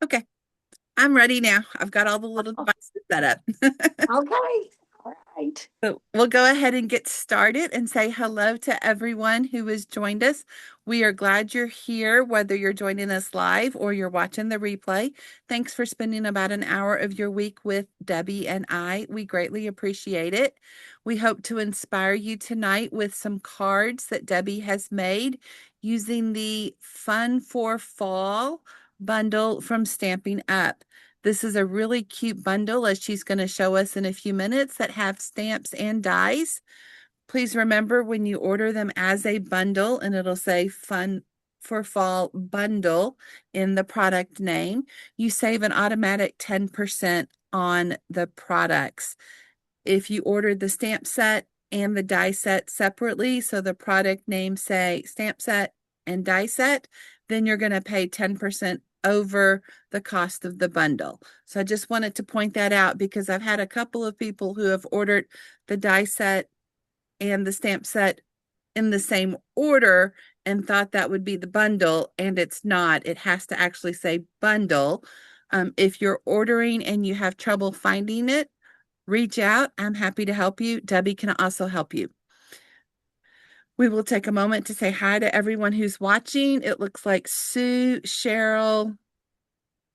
Okay, I'm ready now. I've got all the little devices set up. Okay. All right. So we'll go ahead and get started and say hello to everyone who has joined us. We are glad you're here, whether you're joining us live or you're watching the replay. Thanks for spending about an hour of your week with Debbie and I. We greatly appreciate it. We hope to inspire you tonight with some cards that Debbie has made using the Fun for Fall bundle from Stampin' Up. This is a really cute bundle, as she's going to show us in a few minutes, that have stamps and dies. Please remember, when you order them as a bundle, and it'll say Fun for Fall Bundle in the product name, you save an automatic 10% on the products. If you ordered the stamp set and the die set separately, so the product name say stamp set and die set, then you're going to pay 10% over the cost of the bundle. So I just wanted to point that out because I've had a couple of people who have ordered the die set and the stamp set in the same order and thought that would be the bundle, and it's not. It has to actually say bundle. If you're ordering and you have trouble finding it, reach out. I'm happy to help you. Debbie can also help you. We will take a moment to say hi to everyone who's watching. It looks like Sue, Cheryl,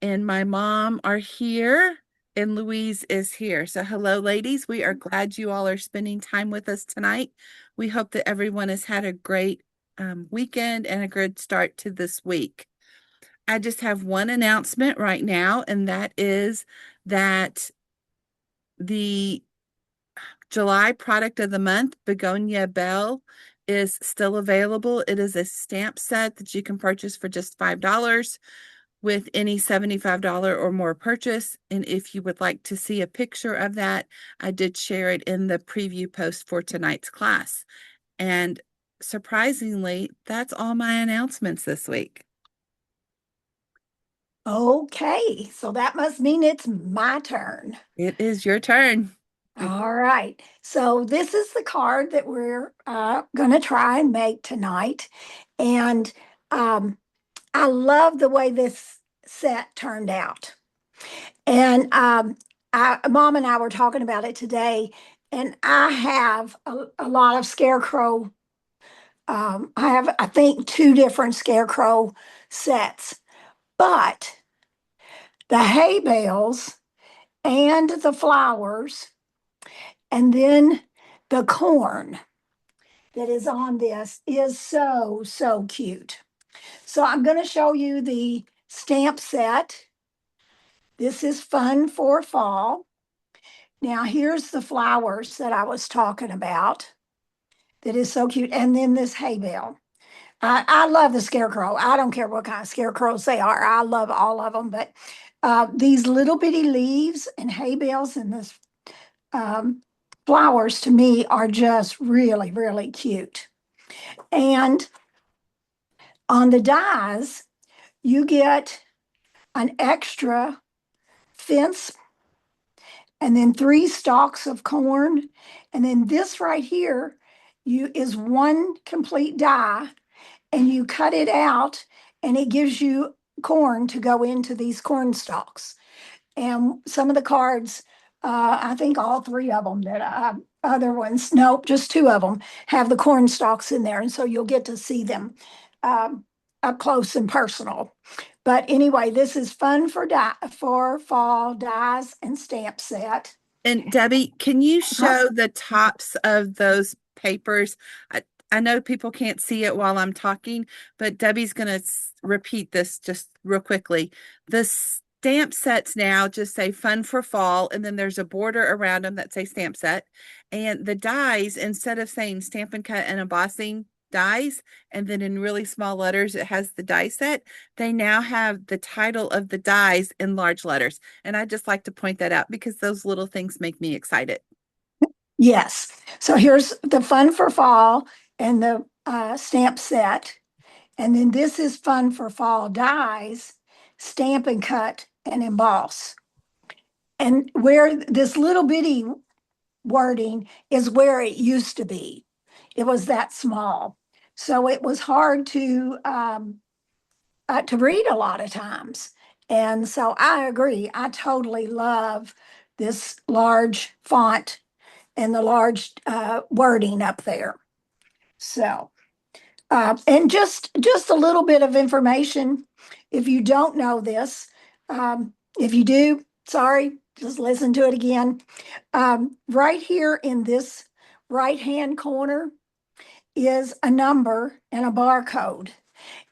and my mom are here, and Louise is here. So hello, ladies. We are glad you all are spending time with us tonight. We hope that everyone has had a great weekend and a good start to this week. I just have one announcement right now, and that is that the July product of the month, Begonia Belle, is still available. It is a stamp set that you can purchase for just $5 with any $75 or more purchase. And if you would like to see a picture of that, I did share it in the preview post for tonight's class. And surprisingly, that's all my announcements this week. Okay. So that must mean it's my turn. It is your turn. All right. So this is the card that we're going to try and make tonight. And I love the way this set turned out. And Mom and I were talking about it today. And I have a lot of scarecrow. I have, I think, two different scarecrow sets. But the hay bales and the flowers, and then the corn that is on this is so, so cute. So I'm going to show you the stamp set. This is Fun for Fall. Now, here's the flowers that I was talking about that is so cute. And then this hay bale. I love the scarecrow. I don't care what kind of scarecrows they are. I love all of them. But these little bitty leaves and hay bales and this flowers to me are just really, really cute. And on the dies, you get an extra fence and then 3 stalks of corn. And then this right here is one complete die, and you cut it out and it gives you corn to go into these corn stalks. And some of the cards, I think all 3 of them that other ones, nope, just 2 of them have the corn stalks in there. And so you'll get to see them up close and personal. But anyway, this is Fun for Fall Dies and Stamp Set. And Debbie, can you show the tops of those papers? I know people can't see it while I'm talking, but Debbie's going to repeat this just real quickly. The stamp sets now just say Fun for Fall, and then there's a border around them that say stamp set. And the dies, instead of saying Stampin' Cut and Embossing dies, and then in really small letters it has the die set, they now have the title of the dies in large letters. And I just like to point that out because those little things make me excited. Yes. So here's the Fun for Fall and the stamp set. And then this is fun for fall dies, stamp and cut and emboss. And where this little bitty wording is where it used to be. It was that small. So it was hard to read a lot of times. And so I agree. I totally love this large font and the large wording up there. So, and just a little bit of information. If you don't know this, if you do, sorry, just listen to it again. Right here in this right-hand corner is a number and a barcode,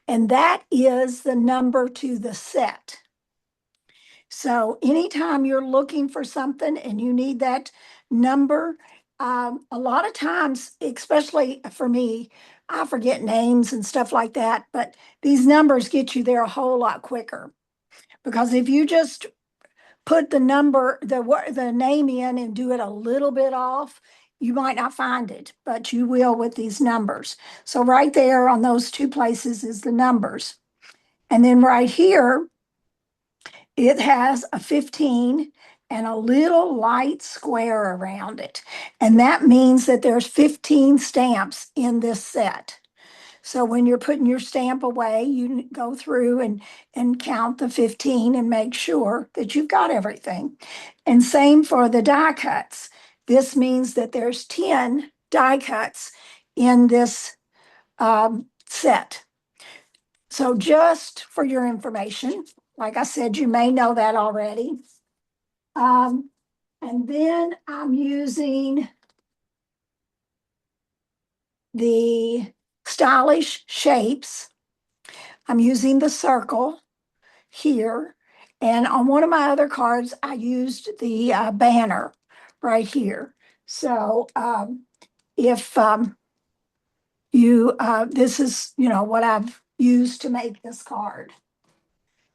and that is the number to the set. So anytime you're looking for something and you need that number, a lot of times, especially for me, I forget names and stuff like that, but these numbers get you there a whole lot quicker. Because if you just put the name in and do it a little bit off, you might not find it, but you will with these numbers. So right there on those two places is the numbers. And then right here, it has a 15 and a little light square around it. And that means that there's 15 stamps in this set. So when you're putting your stamp away, you go through and count the 15 and make sure that you've got everything. And same for the die cuts. This means that there's 10 die cuts in this set. So just for your information, like I said, you may know that already. Um, and then I'm using the stylish shapes. I'm using the circle here. And on one of my other cards, I used the banner right here. So if this is, what I've used to make this card.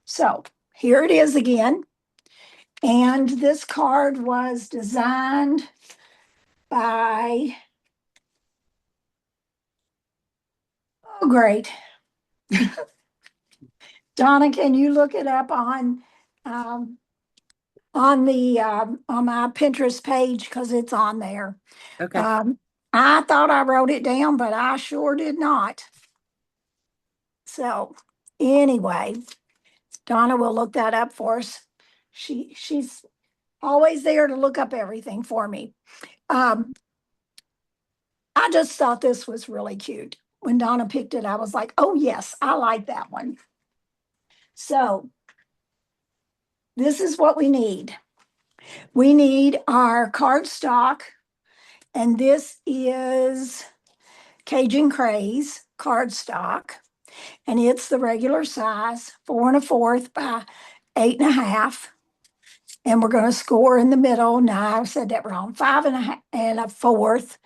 So here it is again. And this card was designed by, oh, great. Donna, can you look it up um, on my Pinterest page because it's on there. Okay. Um, I thought I wrote it down, but I sure did not. So anyway, Donna will look that up for us. She's always there to look up everything for me. Um, I just thought this was really cute. When Donna picked it, I was like, oh yes, I like that one. So this is what we need. We need our cardstock, and this is Cajun Craze cardstock, and it's the regular size, 4 1/4 by 8 1/2. And we're going to score in the middle. Now I said that wrong. 5 1/4,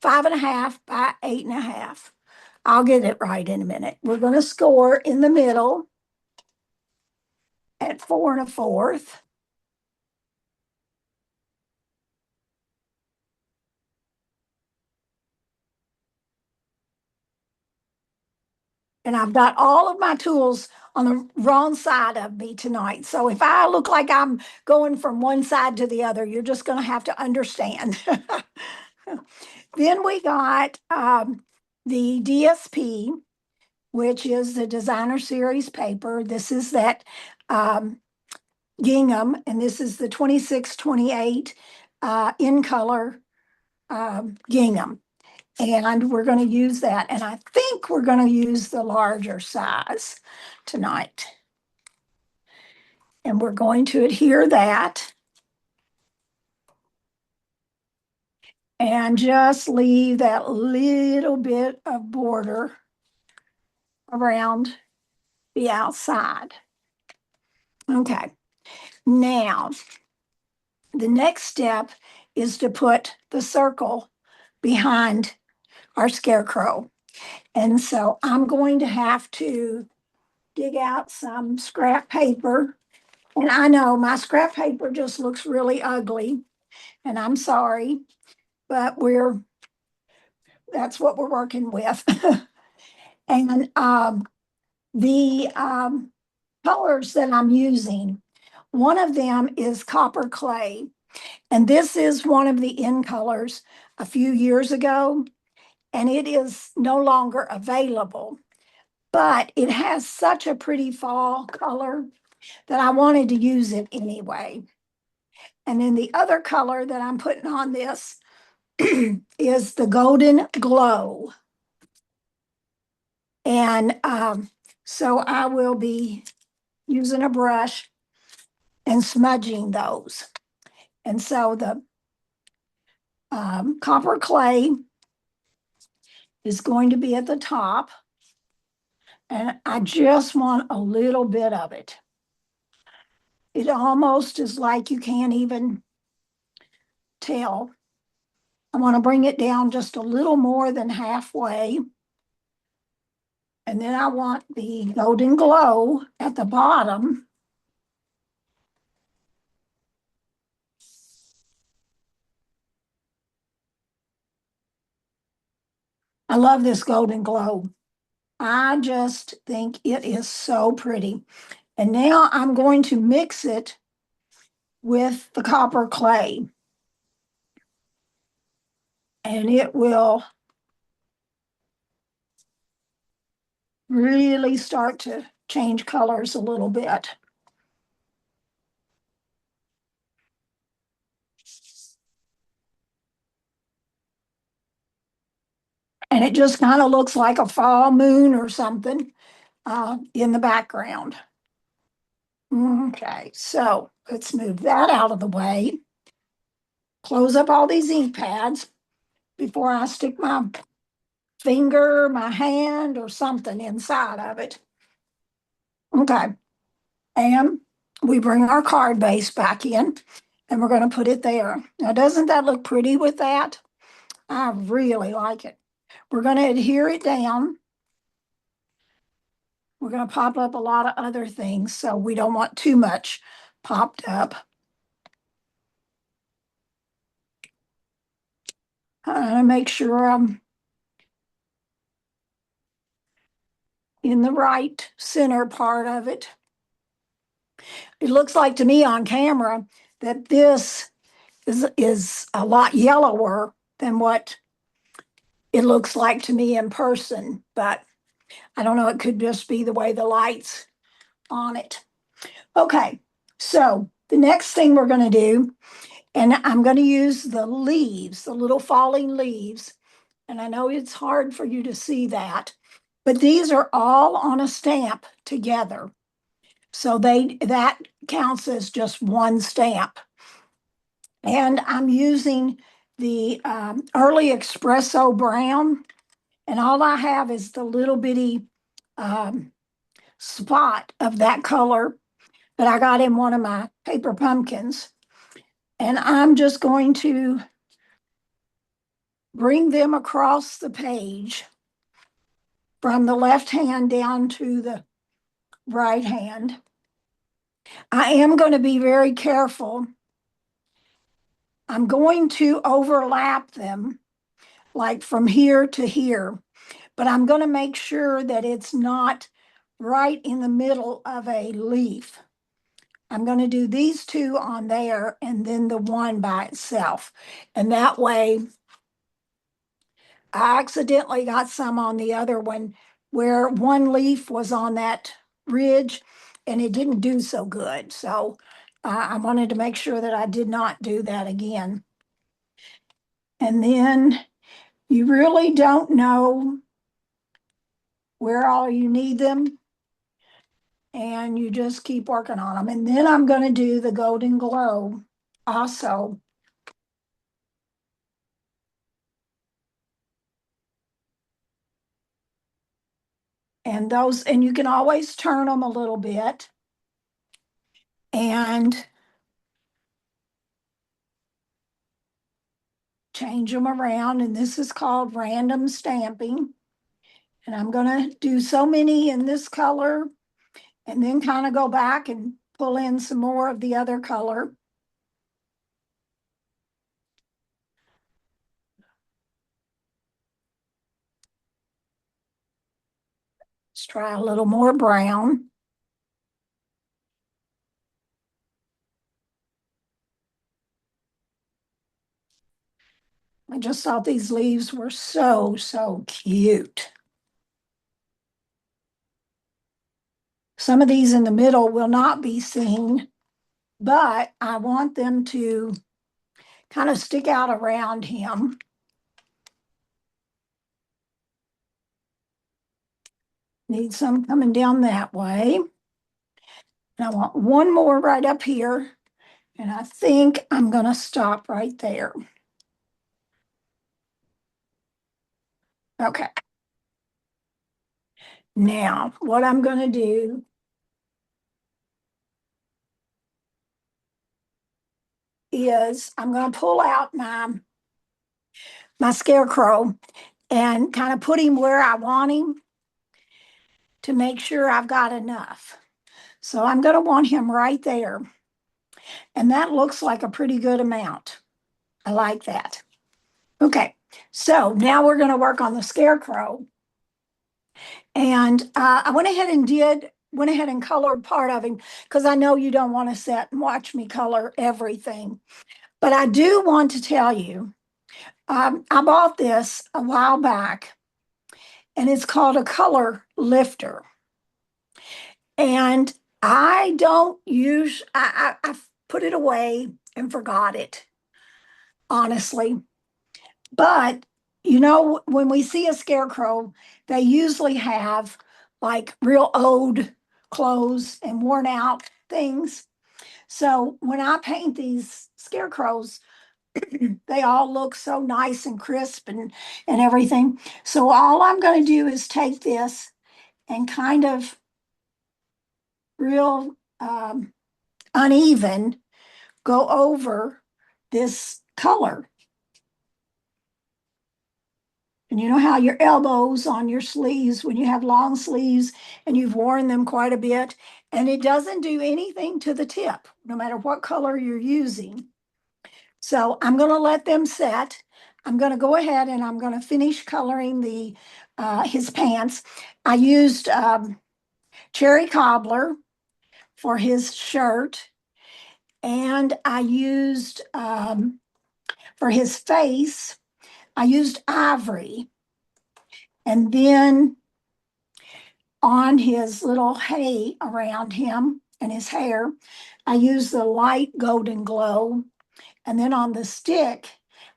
5 1/2 by 8 1/2. I'll get it right in a minute. We're going to score in the middle at 4 1/4. And I've got all of my tools on the wrong side of me tonight. So if I look like I'm going from one side to the other, you're just going to have to understand. Then we got the DSP, which is the Designer Series paper. This is that um, gingham, and this is the 2628 in color gingham. And we're going to use that. And I think we're going to use the larger size tonight. And we're going to adhere that and just leave that little bit of border around the outside. Okay, now the next step is to put the circle behind our scarecrow. And so I'm going to have to dig out some scrap paper. And I know my scrap paper just looks really ugly, and I'm sorry, but that's what we're working with. And the colors that I'm using, one of them is copper clay. And this is one of the in colors a few years ago, and it is no longer available. But it has such a pretty fall color that I wanted to use it anyway. And then the other color that I'm putting on this is the Golden Glow. And so I will be using a brush and smudging those. And so the copper clay is going to be at the top. And I just want a little bit of it. It almost is like you can't even tell. I want to bring it down just a little more than halfway. And then I want the Golden Glow at the bottom. I love this Golden Glow. I just think it is so pretty. And now I'm going to mix it with the copper clay. And it will really start to change colors a little bit. And it just kind of looks like a fall moon or something in the background. Okay, so let's move that out of the way. Close up all these ink pads before I stick my finger, my hand, or something inside of it. Okay, and we bring our card base back in and we're going to put it there. Now, doesn't that look pretty with that? I really like it. We're going to adhere it down. We're going to pop up a lot of other things, so we don't want too much popped up. Make sure I'm in the right center part of it. It looks like to me on camera that this is a lot yellower than what it looks like to me in person, but I don't know, it could just be the way the light's on it. Okay, so the next thing we're going to do, and I'm going to use the leaves, the little falling leaves, and I know it's hard for you to see that, but these are all on a stamp together. So that counts as just one stamp. And I'm using the early espresso brown, and all I have is the little bitty um, spot of that color that I got in one of my paper pumpkins. And I'm just going to bring them across the page from the left hand down to the right hand. I am going to be very careful. I'm going to overlap them like from here to here, but I'm going to make sure that it's not right in the middle of a leaf. I'm going to do these two on there and then the one by itself. And that way, I accidentally got some on the other one where one leaf was on that ridge and it didn't do so good. So I wanted to make sure that I did not do that again. And then you really don't know where all you need them, and you just keep working on them. And then I'm going to do the Golden Glow also. And those, and you can always turn them a little bit and change them around. And this is called random stamping. And I'm going to do so many in this color and then kind of go back and pull in some more of the other color. try a little more brown. I just thought these leaves were so cute. Some of these in the middle will not be seen, but I want them to kind of stick out around him. Need some coming down that way. And I want one more right up here. And I think I'm going to stop right there. Okay. Now, what I'm going to do is I'm going to pull out my scarecrow and kind of put him where I want him to make sure I've got enough. So I'm going to want him right there. And that looks like a pretty good amount. I like that. Okay, so now we're going to work on the scarecrow. And I went ahead and colored part of him because I know you don't want to sit and watch me color everything. But I do want to tell you, I bought this a while back, and it's called a color lifter. And I don't use, I put it away and forgot it, honestly. But you know, when we see a scarecrow, they usually have like real old clothes and worn out things. So when I paint these scarecrows, they all look so nice and crisp and everything. So all I'm going to do is take this and kind of real uneven go over this color. And you know how your elbows on your sleeves, when you have long sleeves and you've worn them quite a bit, and it doesn't do anything to the tip, no matter what color you're using. So I'm going to let them set. I'm going to go ahead and I'm going to finish coloring his pants. I used cherry cobbler for his shirt, and I used for his face, I used ivory. And then on his little hay around him and his hair, I used the light golden glow. And then on the stick,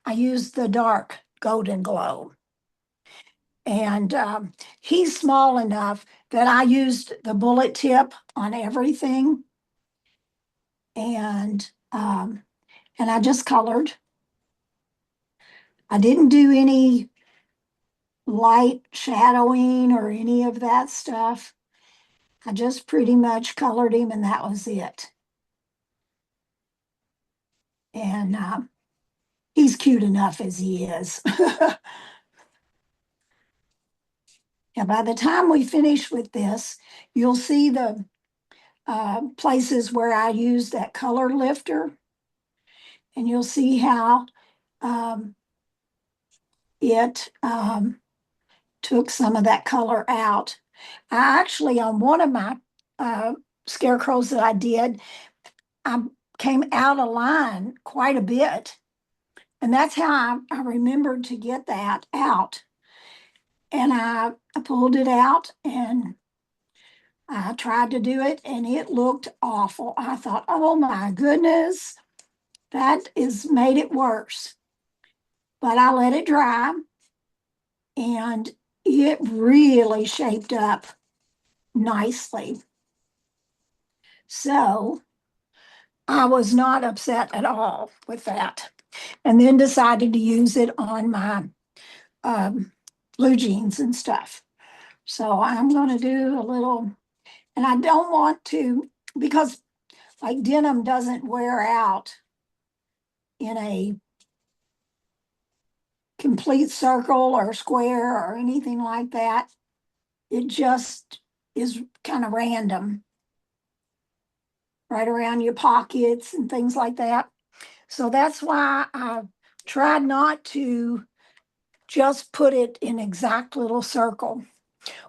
I used the dark golden glow. And he's small enough that I used the bullet tip on everything. And and I just colored. I didn't do any light shadowing or any of that stuff. I just pretty much colored him and that was it. And he's cute enough as he is. And by the time we finish with this, you'll see the places where I use that color lifter, and you'll see how um, it took some of that color out. I actually, on one of my scarecrows that I did, I came out of line quite a bit. And that's how I remembered to get that out. And I pulled it out and I tried to do it and it looked awful. I thought, oh my goodness, that is made it worse. But I let it dry and it really shaped up nicely. So I was not upset at all with that. And then decided to use it on my um, blue jeans and stuff. So I'm going to do a little, and I don't want to, because like denim doesn't wear out in a complete circle or square or anything like that. It just is kind of random, right around your pockets and things like that. So that's why I tried not to just put it in exact little circle.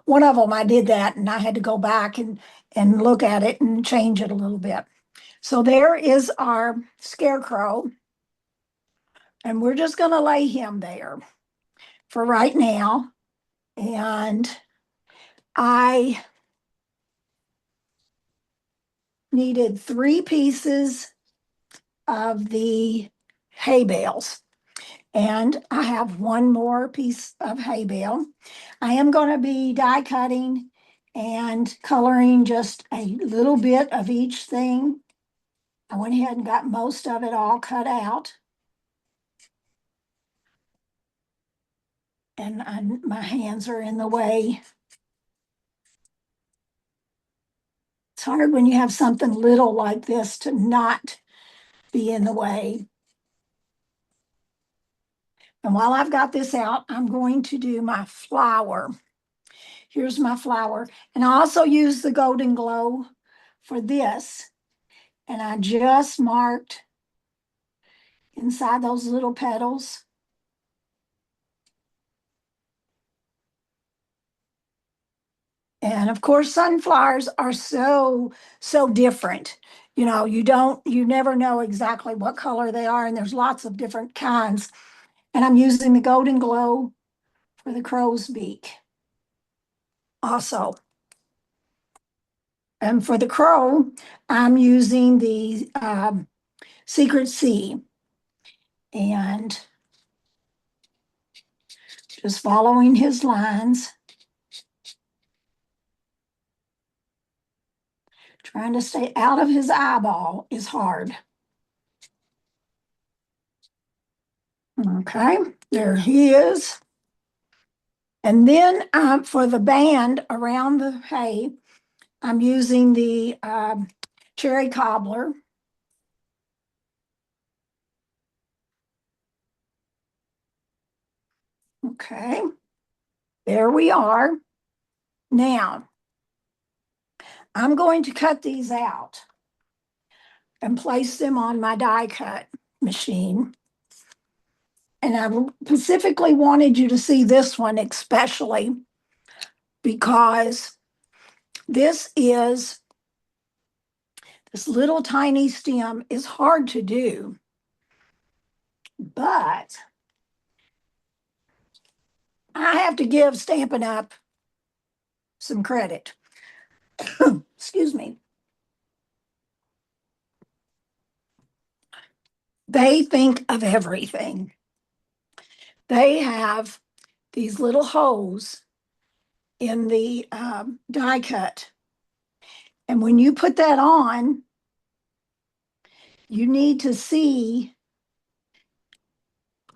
One of them I did that and I had to go back and look at it and change it a little bit. So there is our scarecrow, and we're just going to lay him there for right now. And I needed 3 pieces of the hay bales. And I have one more piece of hay bale. I am going to be die cutting and coloring just a little bit of each thing. I went ahead and got most of it all cut out. And my hands are in the way. It's hard when you have something little like this to not be in the way. And while I've got this out, I'm going to do my flower. Here's my flower. And I also use the Golden Glow for this. And I just marked inside those little petals. And of course, sunflowers are so different. You never know exactly what color they are, and there's lots of different kinds. And I'm using the Golden Glow for the crow's beak also. And for the crow, I'm using the Secret Sea and just following his lines, trying to stay out of his eyeball is hard. Okay, there he is. And then for the band around the hay, I'm using the cherry cobbler. Okay, there we are. Now, I'm going to cut these out and place them on my die cut machine. And I specifically wanted you to see this one especially because this little tiny stem is hard to do, but I have to give Stampin' Up! Some credit. Excuse me. They think of everything. They have these little holes in the die cut. And when you put that on, you need to see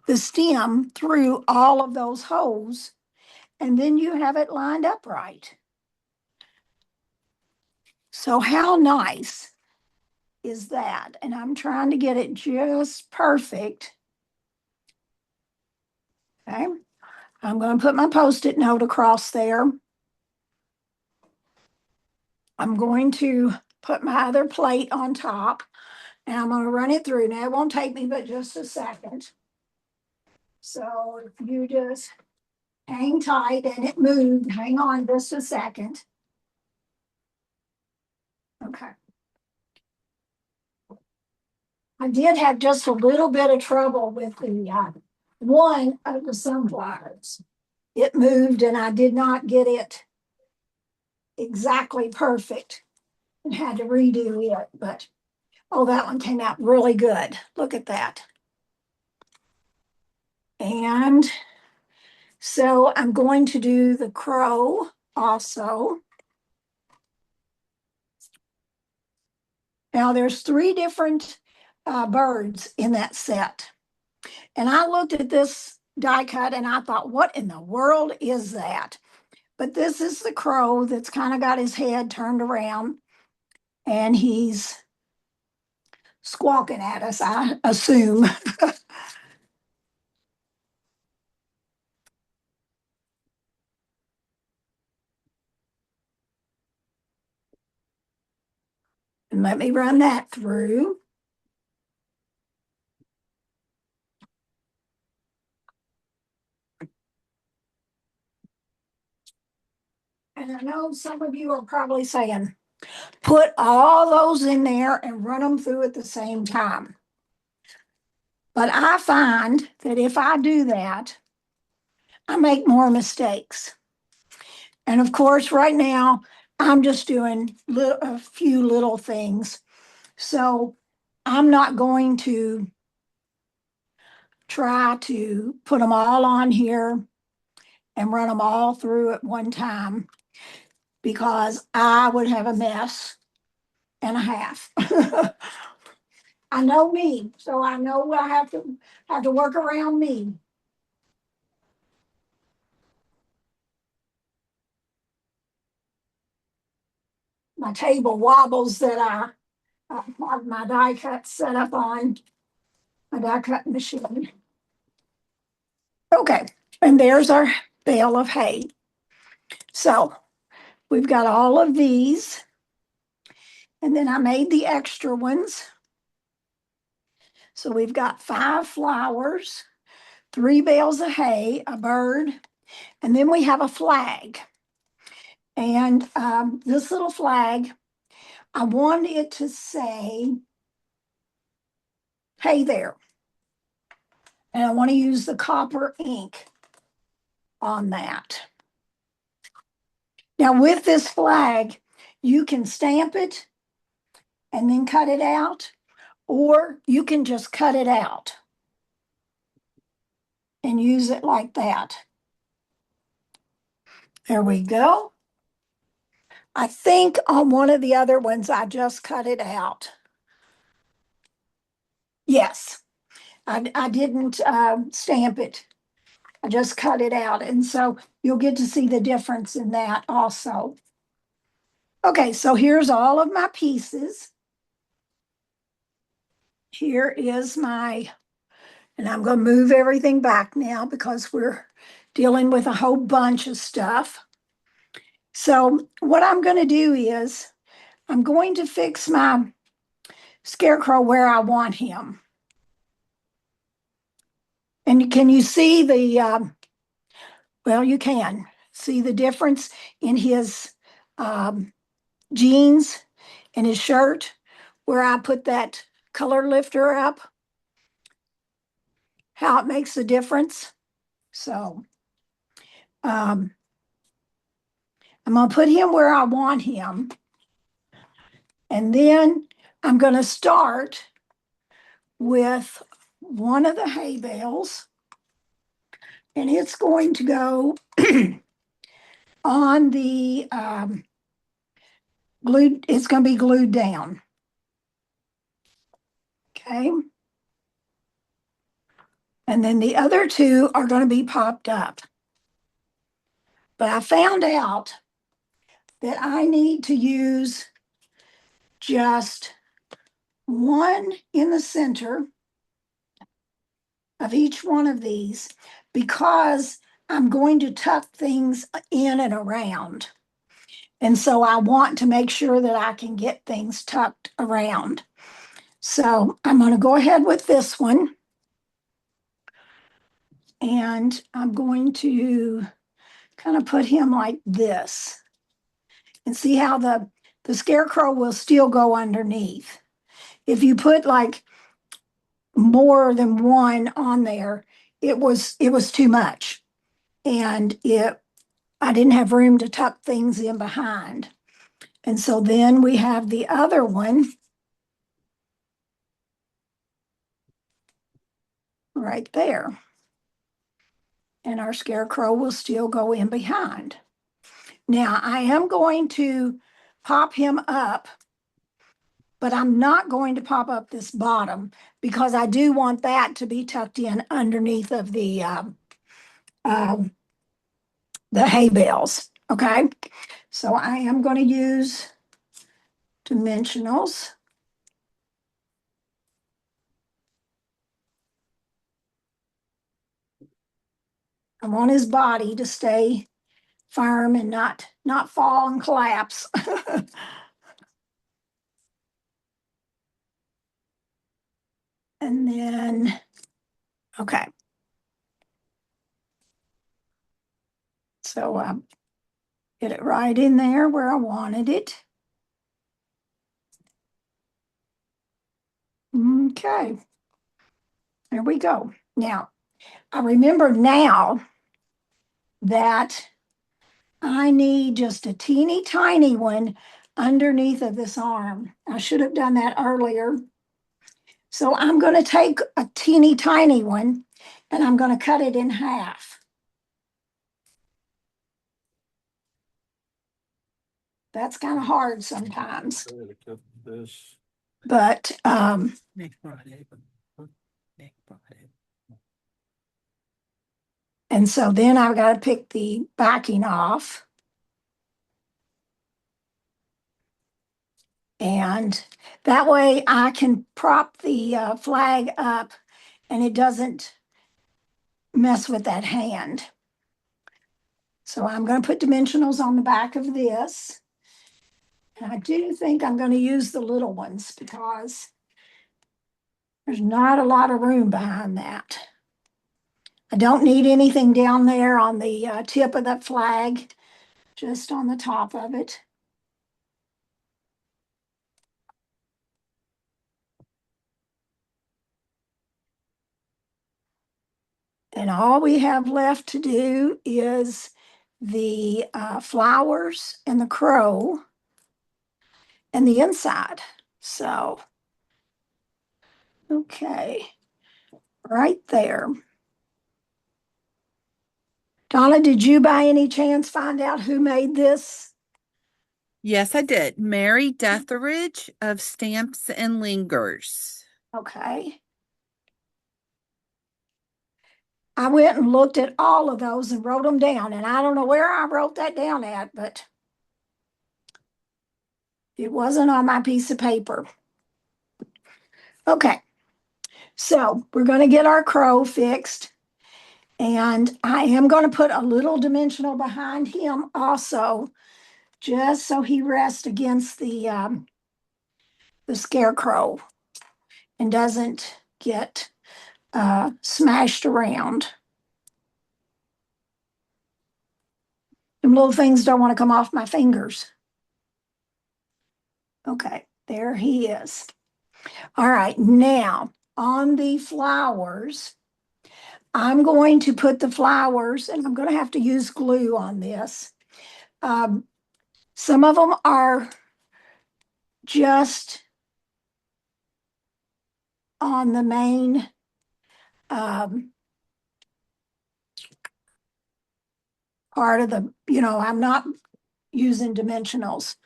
the stem through all of those holes, and then you have it lined up right. So how nice is that? And I'm trying to get it just perfect. Okay. I'm going to put my Post-it note across there. I'm going to put my other plate on top, and I'm going to run it through. Now, it won't take me but just a second. So if you just hang tight and it moved, hang on just a second. Okay. I did have just a little bit of trouble with the one of the sunflowers. It moved and I did not get it exactly perfect and had to redo it, but oh, that one came out really good. Look at that. And so I'm going to do the crow also. Now there's 3 different birds in that set. And I looked at this die cut and I thought, what in the world is that? But this is the crow that's kind of got his head turned around and he's squawking at us, I assume. And let me run that through. And I know some of you are probably saying, put all those in there and run them through at the same time. But I find that if I do that, I make more mistakes. And of course, right now, I'm just doing a few little things. So I'm not going to try to put them all on here and run them all through at one time because I would have a mess and a half. I know me, so I know I have to work around me. My table wobbles that I have my die cut set up on my die cut machine. Okay, and there's our bale of hay. So we've got all of these, and then I made the extra ones. So we've got 5 flowers, 3 bales of hay, a bird, and then we have a flag. And this little flag, I want it to say, hey there. And I want to use the copper ink on that. Now, with this flag, you can stamp it and then cut it out, or you can just cut it out and use it like that. There we go. I think on one of the other ones, I just cut it out. Yes, I didn't stamp it. I just cut it out. And so you'll get to see the difference in that also. Okay, so here's all of my pieces. Here is my, and I'm going to move everything back now because we're dealing with a whole bunch of stuff. So what I'm going to do is I'm going to fix my scarecrow where I want him. And can you see well, you can see the difference in his um, jeans and his shirt where I put that color lifter up, how it makes a difference. So um, I'm going to put him where I want him. And then I'm going to start with one of the hay bales. And it's going to go on the glued, it's going to be glued down. Okay. And then the other two are going to be popped up. But I found out that I need to use just one in the center of each one of these because I'm going to tuck things in and around. And so I want to make sure that I can get things tucked around. So I'm going to go ahead with this one. And I'm going to kind of put him like this and see how the scarecrow will still go underneath. If you put like more than one on there, it was too much. And I didn't have room to tuck things in behind. And so then we have the other one right there. And our scarecrow will still go in behind. Now I am going to pop him up, but I'm not going to pop up this bottom because I do want that to be tucked in underneath of the hay bales. Okay, so I am going to use dimensionals. I want his body to stay firm and not fall and collapse. And then, okay. So Get it right in there where I wanted it. Okay, there we go. Now, I remember now that I need just a teeny tiny one underneath of this arm. I should have done that earlier. So I'm going to take a teeny tiny one and I'm going to cut it in half. That's kind of hard sometimes. This. But Nick brought it. Nick brought it. and so then I've got to pick the backing off. And that way I can prop the flag up and it doesn't mess with that hand. So I'm going to put dimensionals on the back of this. And I do think I'm going to use the little ones because there's not a lot of room behind that. I don't need anything down there on the tip of that flag, just on the top of it. And all we have left to do is the flowers and the crow and the inside. So, okay, right there. Donna, did you by any chance find out who made this? Yes, I did. Mary Detheridge of Stamps and Lingers. Okay. I went and looked at all of those and wrote them down, and I don't know where I wrote that down at, but it wasn't on my piece of paper. Okay, so we're going to get our crow fixed, and I am going to put a little dimensional behind him also, just so he rests against the scarecrow and doesn't get smashed around. Them little things don't want to come off my fingers. Okay, there he is. All right, now on the flowers, I'm going to put the flowers, and I'm going to have to use glue on this. Um, some of them are just on the main um, part of the, I'm not using dimensionals.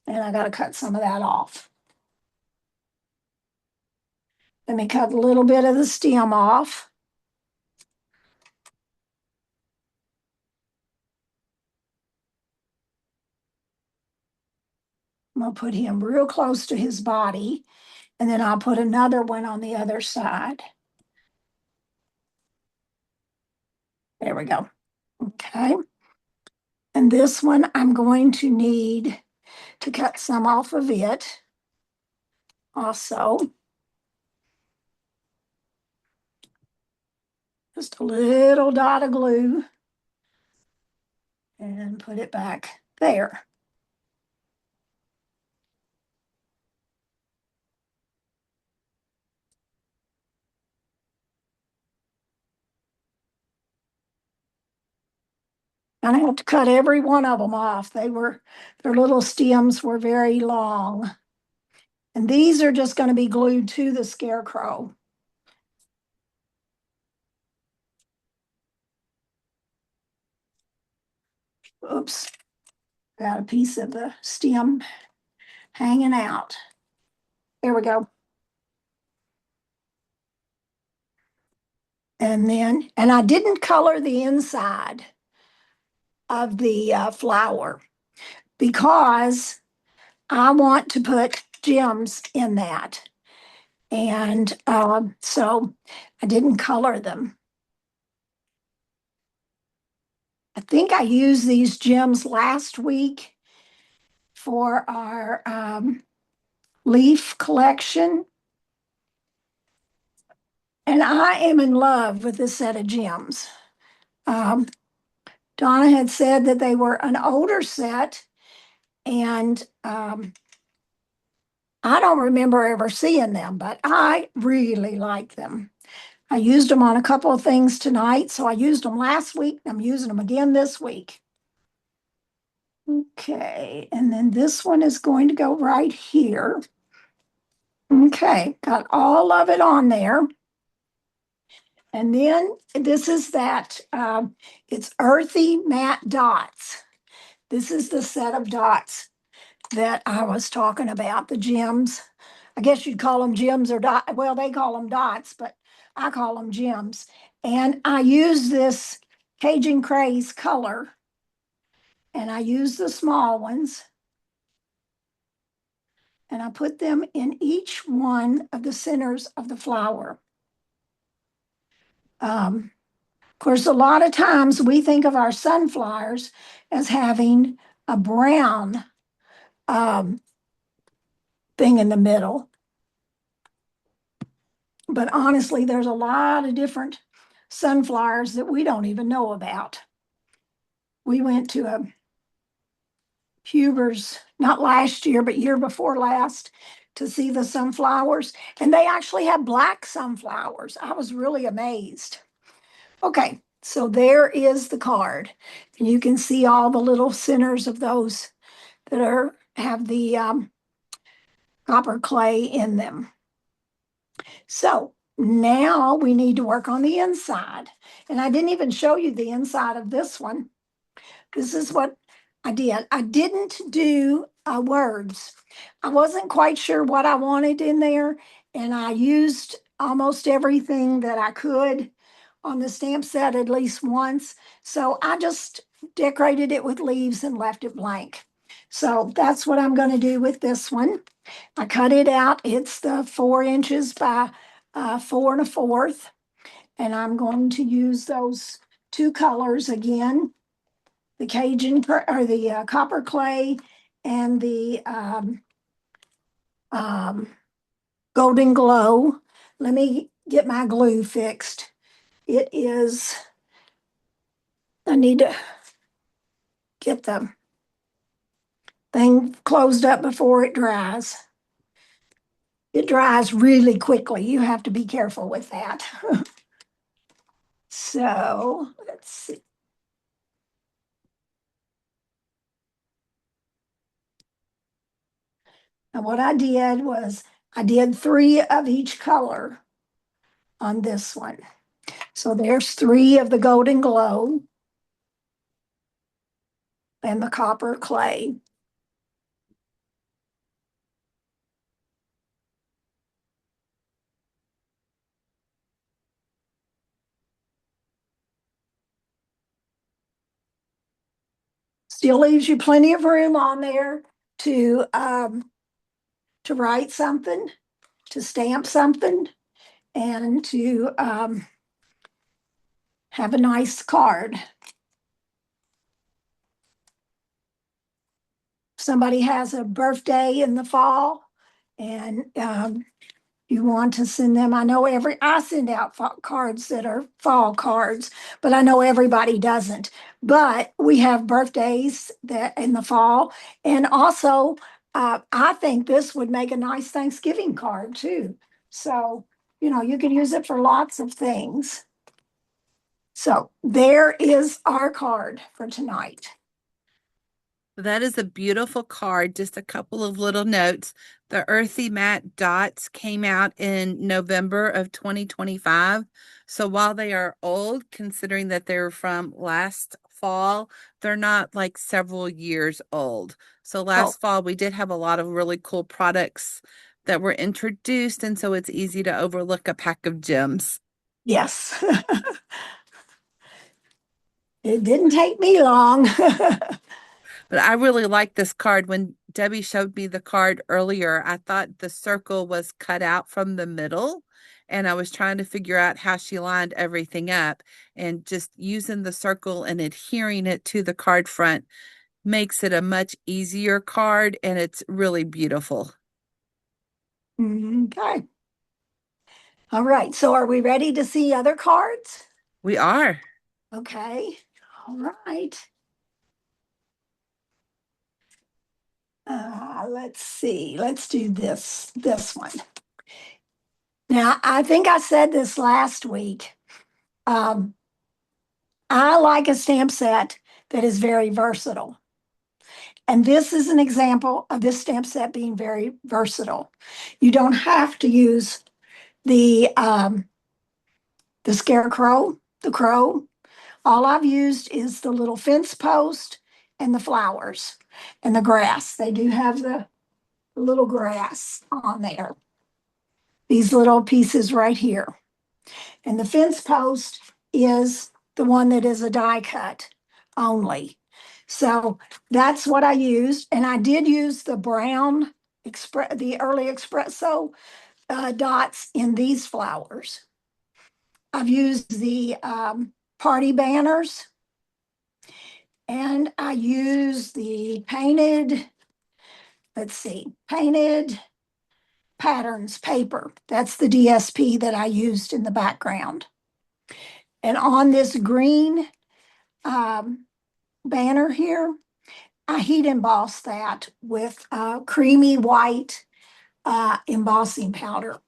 And I got to cut some of that off. Let me cut a little bit of the stem off. I'm going to put him real close to his body, and then I'll put another one on the other side. There we go. Okay. And this one, I'm going to need to cut some off of it also. Just a little dot of glue and put it back there. And I have to cut every one of them off. Their little stems were very long. And these are just going to be glued to the scarecrow. Oops, got a piece of the stem hanging out. There we go. And I didn't color the inside of the flower because I want to put gems in that. And so I didn't color them. I think I used these gems last week for our leaf collection. And I am in love with this set of gems. Donna Donna had said that they were an older set, and I don't remember ever seeing them, but I really like them. I used them on a couple of things tonight, so I used them last week. I'm using them again this week. Okay, and then this one is going to go right here. Okay, got all of it on there. And then this is that, it's earthy matte dots. This is the set of dots that I was talking about, the gems. I guess you'd call them gems or dot. Well, they call them dots, but I call them gems. And I use this Cajun Craze color, and I use the small ones, and I put them in each one of the centers of the flower. Of course, a lot of times we think of our sunflowers as having a brown um, thing in the middle. But honestly, there's a lot of different sunflowers that we don't even know about. We went to a Huber's, not last year, but year before last, to see the sunflowers, and they actually have black sunflowers. I was really amazed. Okay, so there is the card. And you can see all the little centers of those that have the copper clay in them. So now we need to work on the inside. And I didn't even show you the inside of this one. This is what I did. I didn't do words. I wasn't quite sure what I wanted in there, and I used almost everything that I could on the stamp set at least once. So I just decorated it with leaves and left it blank. So that's what I'm going to do with this one. I cut it out. It's the 4 inches by 4 1/4. And I'm going to use those two colors again, the or the copper clay and the um, golden glow. Let me get my glue fixed. It is, I need to get the thing closed up before it dries. It dries really quickly. You have to be careful with that. So let's see. And what I did was I did 3 of each color on this one. So there's 3 of the golden glow and the copper clay. Still leaves you plenty of room on there to write something, to stamp something, and to have a nice card. Somebody has a birthday in the fall, and you want to send them. I send out cards that are fall cards, but I know everybody doesn't. But we have birthdays that in the fall, and also I think this would make a nice Thanksgiving card too. So you can use it for lots of things. So there is our card for tonight. That is a beautiful card. Just a couple of little notes. The Earthy Matte Dots came out in November of 2025. So while they are old, considering that they're from last fall, they're not like several years old. So Oh, last fall, we did have a lot of really cool products that were introduced. And so it's easy to overlook a pack of gems. yes. It didn't take me long. But I really like this card. When Debbie showed me the card earlier, I thought the circle was cut out from the middle. And I was trying to figure out how she lined everything up. And just using the circle and adhering it to the card front makes it a much easier card. And it's really beautiful. Okay. All right. So are we ready to see other cards? We are. Okay. All right. Let's see. Let's do this one. Now, I think I said this last week. Um, I like a stamp set that is very versatile. And this is an example of this stamp set being very versatile. You don't have to use the scarecrow, the crow. All I've used is the little fence post and the flowers and the grass. They do have the little grass on there. These little pieces right here. And the fence post is the one that is a die cut only. So that's what I used. And I did use the brown the early espresso dots in these flowers. I've used the party banners, and I used the painted, let's see, painted patterns paper. That's the DSP that I used in the background. And on this green um, banner here, I heat embossed that with creamy white embossing powder,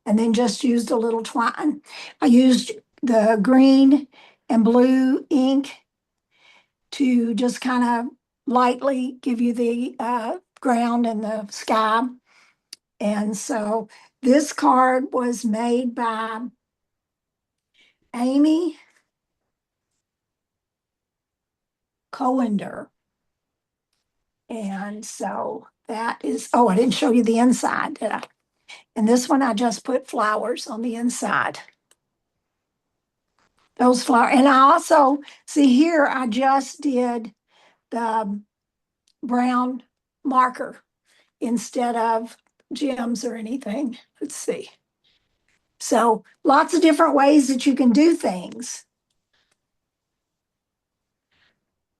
and then just used a little twine. I used the green and blue ink to just kind of lightly give you the ground and the sky. And so this card was made by Amy Coender. And so that is, oh, I didn't show you the inside, did I? And this one, I just put flowers on the inside. Those flowers. And I also, see here, I just did the brown marker instead of gems or anything. Let's see. So lots of different ways that you can do things.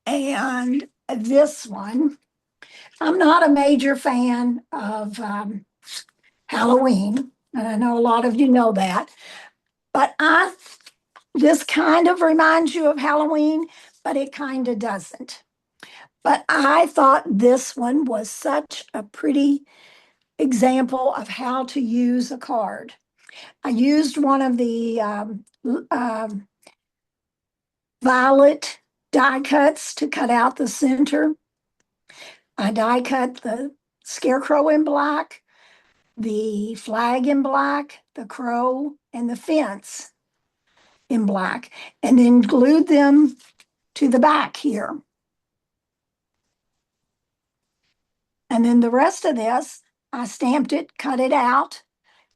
And this one, I'm not a major fan of Halloween, and I know a lot of you know that, but this kind of reminds you of Halloween, but it kind of doesn't. But I thought this one was such a pretty example of how to use a card. I used one of the violet die cuts to cut out the center. I die cut the scarecrow in black, the flag in black, the crow, and the fence in black, and then glued them to the back here. And then the rest of this, I stamped it, cut it out,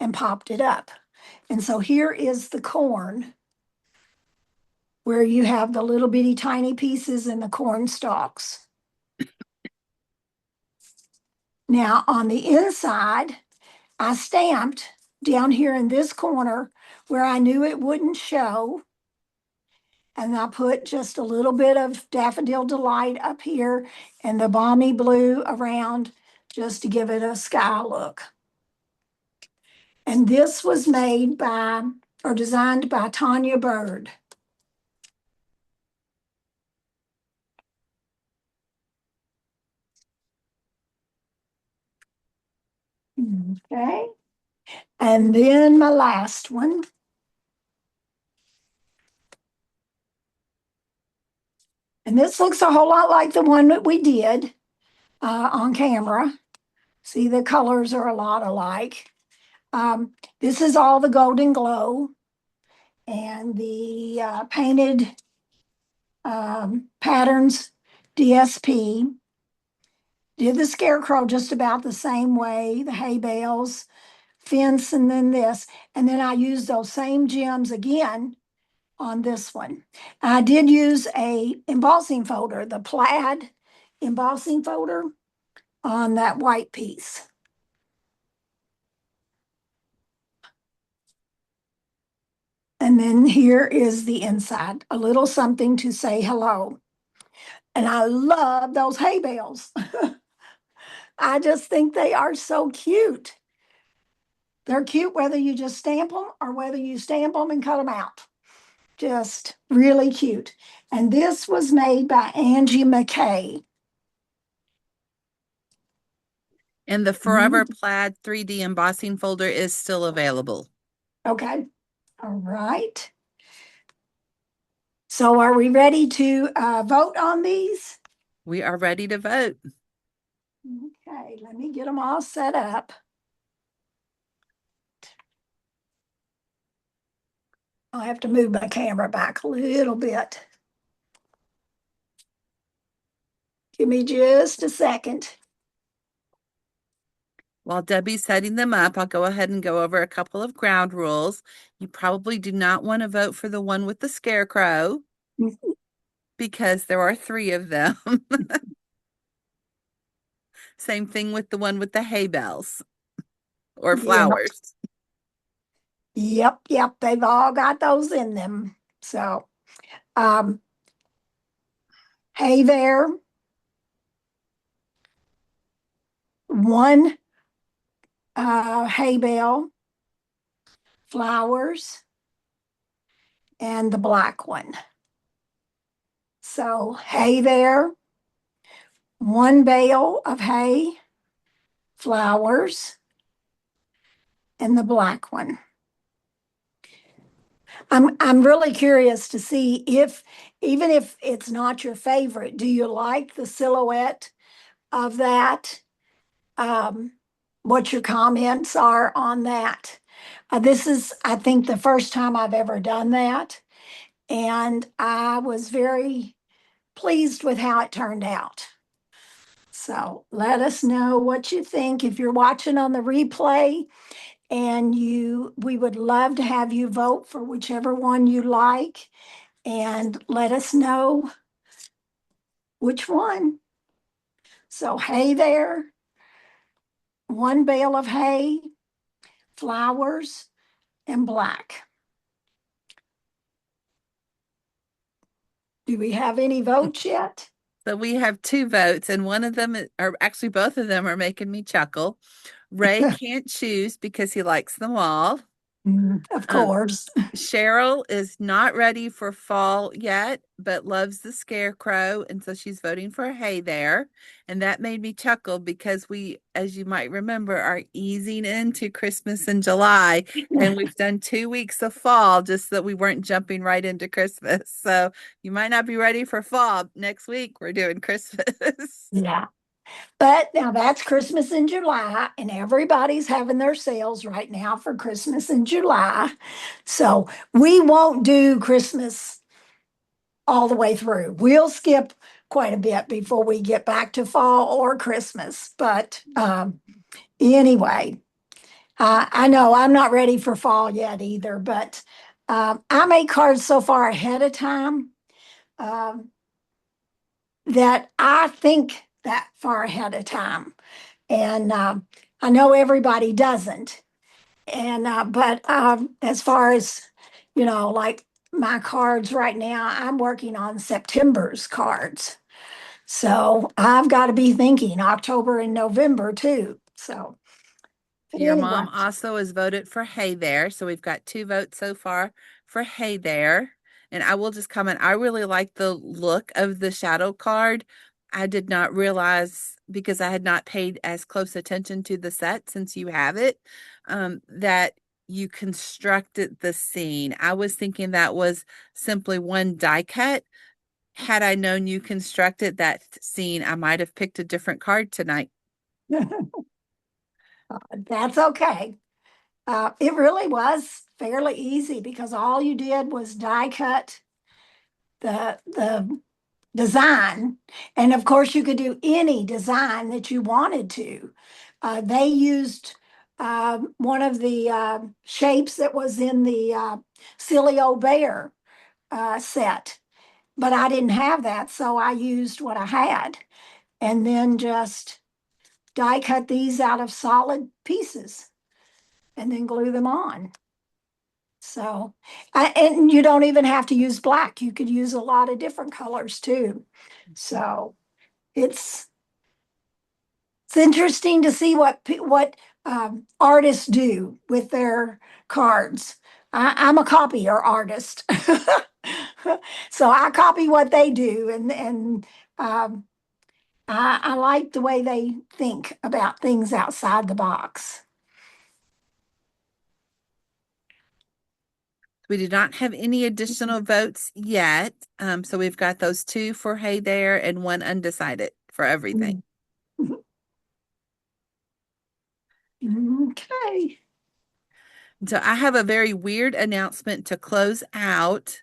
and popped it up. And so here is the corn where you have the little bitty tiny pieces and the corn stalks. Now on the inside, I stamped down here in this corner where I knew it wouldn't show. And I put just a little bit of Daffodil Delight up here and the balmy blue around just to give it a sky look. And this was made by, or designed by Tanya Bird. Okay. And then my last one. And this looks a whole lot like the one that we did on camera. See, the colors are a lot alike. This is all the Golden Glow and the painted patterns DSP. Did the scarecrow just about the same way, the hay bales, fence, and then this. And then I used those same gems again on this one. I did use a embossing folder, the plaid embossing folder on that white piece. And then here is the inside, a little something to say hello. And I love those hay bales. I just think they are so cute. They're cute whether you just stamp them or whether you stamp them and cut them out. Just really cute. And this was made by Angie McKay. And the Forever Plaid 3D embossing folder is still available. Okay. All right. So are we ready to vote on these? We are ready to vote. Okay, let me get them all set up. I'll have to move my camera back a little bit. Give me just a second. While Debbie's setting them up, I'll go ahead and go over a couple of ground rules. You probably do not want to vote for the one with the scarecrow because there are three of them. Same thing with the one with the hay bales or Yep, flowers. yep. They've all got those in them. So, um, hey there, one hay bale, flowers, and the black one. So, hay there, one bale of hay, flowers, and the black one. I'm really curious to see if, even if it's not your favorite, do you like the silhouette of that? Um, what your comments are on that? This is, I think, the first time I've ever done that, and I was very pleased with how it turned out. So let us know what you think if you're watching on the replay, and we would love to have you vote for whichever one you like and let us know which one. So hay there, one bale of hay, flowers, and black. Do we have any votes yet? So we have two votes, and one of them, or actually both of them, are making me chuckle. Ray can't choose because he likes them all. Of Um, course. Cheryl is not ready for fall yet, but loves the scarecrow. And so she's voting for hay there. And that made me chuckle because we, as you might remember, are easing into Christmas in July. And we've done 2 weeks of fall just so that we weren't jumping right into Christmas. So you might not be ready for fall. Next week, we're doing Christmas. Yeah. But now that's Christmas in July, and everybody's having their sales right now for Christmas in July. So we won't do Christmas all the way through. We'll skip quite a bit before we get back to fall or Christmas. But anyway, I know I'm not ready for fall yet either, but I make cards so far ahead of time um, that I think that far ahead of time. And I know everybody doesn't. And but as far as like my cards right now, I'm working on September's cards. So I've got to be thinking October and November too. So Your anyway, mom also has voted for Hey There. So we've got two votes so far for Hey There. And I will just comment, I really like the look of the shadow card. I did not realize because I had not paid as close attention to the set since you have it, that you constructed the scene. I was thinking that was simply one die cut. Had I known you constructed that scene, I might have picked a different card tonight. that's okay. It really was fairly easy because all you did was die cut the design, and of course you could do any design that you wanted to. They used one of the shapes that was in the Silly Old Bear set, but I didn't have that, so I used what I had, and then just die cut these out of solid pieces and then glue them on. So, and you don't even have to use black. You could use a lot of different colors too. So it's it's interesting to see what artists do with their cards. I'm a copier artist. So I copy what they do, and um, I like the way they think about things outside the box. We do not have any additional votes yet. So we've got those two for Hey There and one undecided for everything. Mm. Okay. So I have a very weird announcement to close out.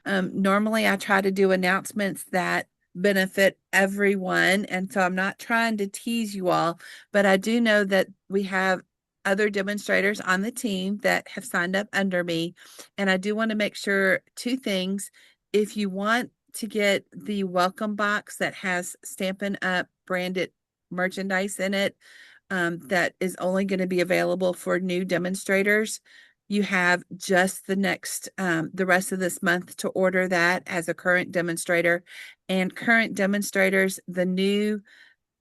Normally, I try to do announcements that benefit everyone. And so I'm not trying to tease you all, but I do know that we have other demonstrators on the team that have signed up under me. And I do want to make sure two things. If you want to get the welcome box that has Stampin' Up branded merchandise in it, that is only going to be available for new demonstrators. You have just the rest of this month to order that as a current demonstrator. And current demonstrators, the new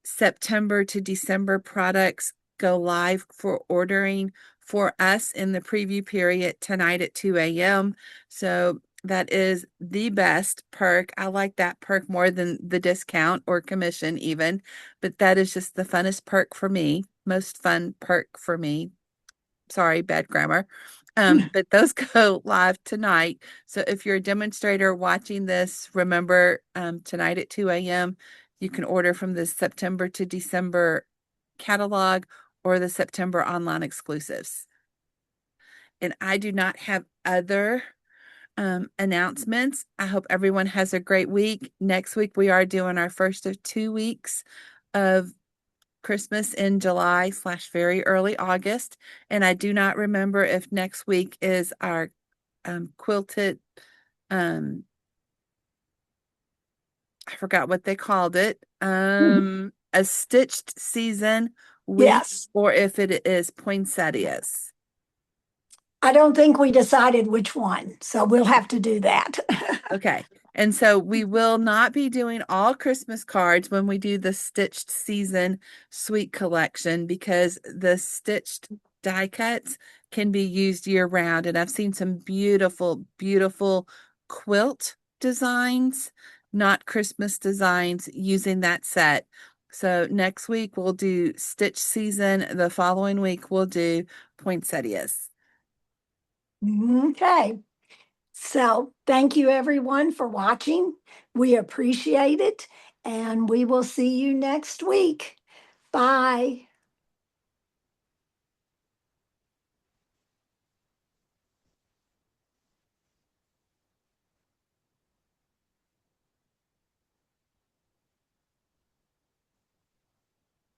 September to December products go live for ordering for us in the preview period tonight at 2 a.m. So that is the best perk. I like that perk more than the discount or commission, even, but that is just the funnest perk for me, most fun perk for me. Sorry, bad grammar. But those go live tonight. So if you're a demonstrator watching this, remember tonight at 2 a.m., you can order from the September to December catalog or the September online exclusives. And I do not have other announcements. I hope everyone has a great week. Next week, we are doing our first of 2 weeks of Christmas in July / very early August. And I do not remember if next week is our quilted, um, I forgot what they called it, a stitched season week, Yes. or if it is poinsettias. I don't think we decided which one, so we'll have to do that. Okay. And so we will not be doing all Christmas cards when we do the stitched season suite collection because the stitched die cuts can be used year round. And I've seen some beautiful, beautiful quilt designs, not Christmas designs, using that set. So next week we'll do stitch season. The following week we'll do poinsettias. Okay. So thank you everyone for watching. We appreciate it, and we will see you next week. Bye.